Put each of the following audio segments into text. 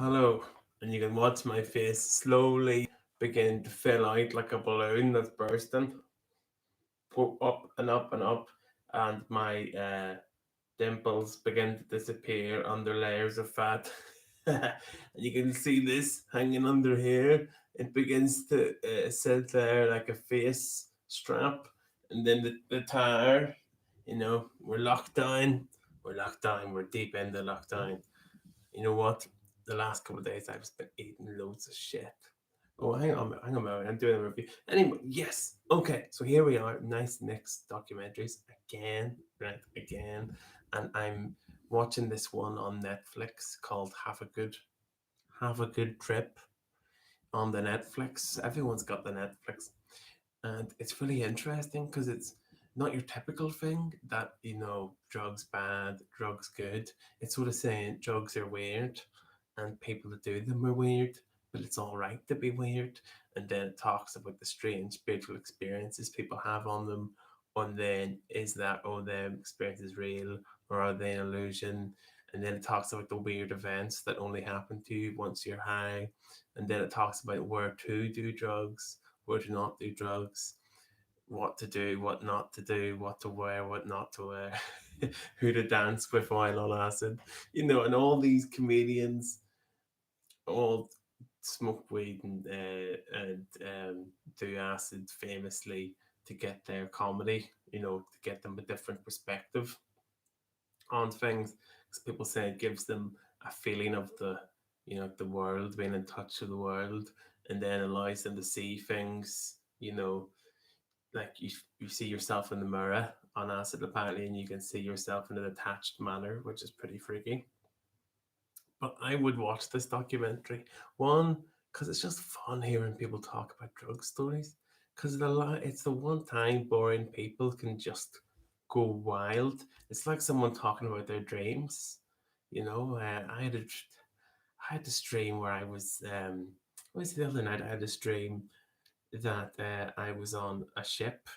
Hello, and you can watch my face slowly begin to fill out like a balloon that's bursting, go up and up and up, and my dimples begin to disappear under layers of fat. And you can see this hanging under here. It begins to sit there like a face strap, and then the tire, we're locked down. We're locked down. We're deep into lockdown. You know what? The last couple of days I've just been eating loads of shit. Oh, hang on a minute. I'm doing a review. Anyway, yes. Okay, so here we are. Nice Nick's documentaries again, right? Again. And I'm watching this one on Netflix called Have a Good Trip on the Netflix. Everyone's got the Netflix. And it's really interesting because it's not your typical thing that, drugs bad, drugs good. It's sort of saying drugs are weird and people that do them are weird, but it's all right to be weird. And then it talks about the strange spiritual experiences people have on them. And then is that, oh, the experience is real or are they an illusion? And then it talks about the weird events that only happen to you once you're high. And then it talks about where to do drugs, where to not do drugs, what to do, what not to do, what to wear, what not to wear, who to dance with while on acid, and all these comedians all smoke weed and do acid famously to get their comedy, to get them a different perspective on things. Because people say it gives them a feeling of the world, being in touch with the world, and then allows them to see things, like you see yourself in the mirror on acid apparently, and you can see yourself in a detached manner, which is pretty freaky. But I would watch this documentary. One, because it's just fun hearing people talk about drug stories. Because it's the one time boring people can just go wild. It's like someone talking about their dreams. I had this dream where I was what was it the other night? I had this dream that I was on a ship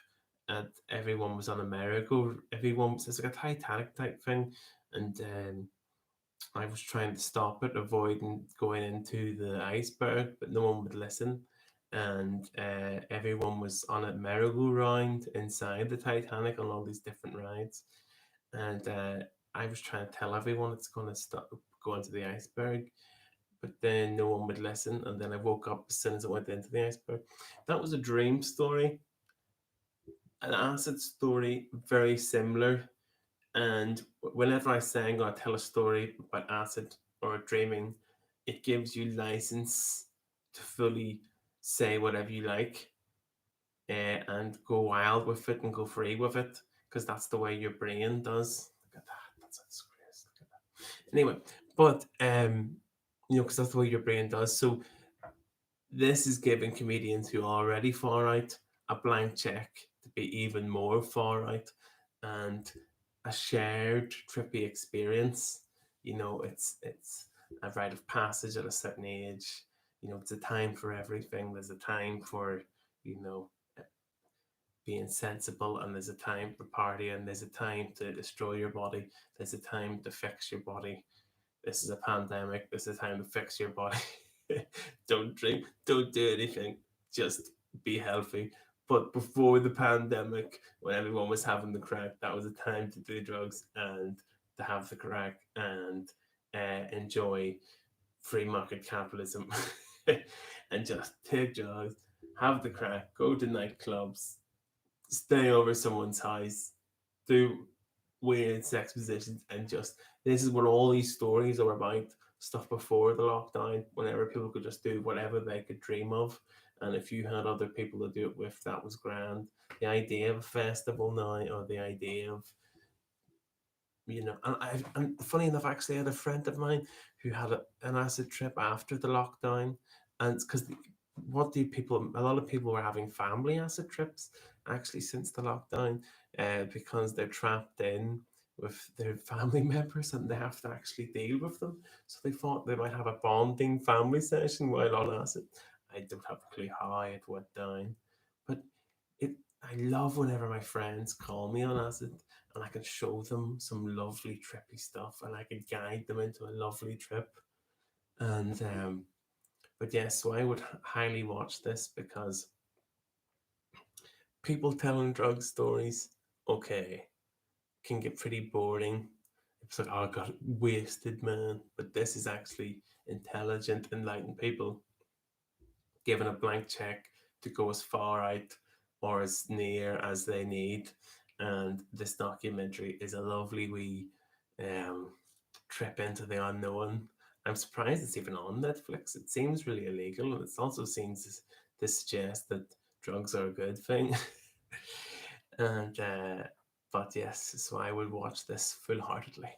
and everyone was on a merry-go. Everyone was, it's like a Titanic type thing, and I was trying to stop it, avoiding going into the iceberg, but no one would listen. And everyone was on a merry-go-round inside the Titanic on all these different rides. And I was trying to tell everyone it's going to stop going to the iceberg, but then no one would listen. And then I woke up as soon as I went into the iceberg. That was a dream story, an acid story, very similar. And whenever I say I'm going to tell a story about acid or dreaming, it gives you license to fully say whatever you like, and go wild with it and go free with it, because that's the way your brain does. Look at that. That's disgrace. Look at that. Anyway, but because that's the way your brain does. So this is giving comedians who are already far right a blank check to be even more far right, and a shared trippy experience. It's a rite of passage at a certain age. It's a time for everything. There's a time for you know being sensible, and there's a time for party, and there's a time to destroy your body. There's a time to fix your body. This is a pandemic. This is time to fix your body. Don't drink. Don't do anything. Just be healthy. But before the pandemic, when everyone was having the crack, that was a time to do drugs and to have the crack and enjoy free market capitalism and just take drugs, have the crack, go to nightclubs, stay over someone's house, do weird sex positions, and just this is what all these stories are about. Stuff before the lockdown, whenever people could just do whatever they could dream of, and if you had other people to do it with, that was grand. The idea of a festival now, or the idea of and funny enough, actually, I had a friend of mine who had an acid trip after the lockdown, and it's because what do people? A lot of people were having family acid trips actually since the lockdown, because they're trapped in with their family members and they have to actually deal with them. So they thought they might have a bonding family session while on acid. I don't have a clue how it went down, but it. I love whenever my friends call me on acid and I can show them some lovely trippy stuff and I can guide them into a lovely trip. And but yes, so I would highly watch this because people telling drug stories, okay, can get pretty boring. It's like, oh, I got wasted, man. But this is actually intelligent, enlightened people given a blank check to go as far out or as near as they need. And this documentary is a lovely wee um, trip into the unknown. I'm surprised it's even on Netflix. It seems really illegal, and it also seems to suggest that drugs are a good thing. And but yes, so I would watch this full heartedly.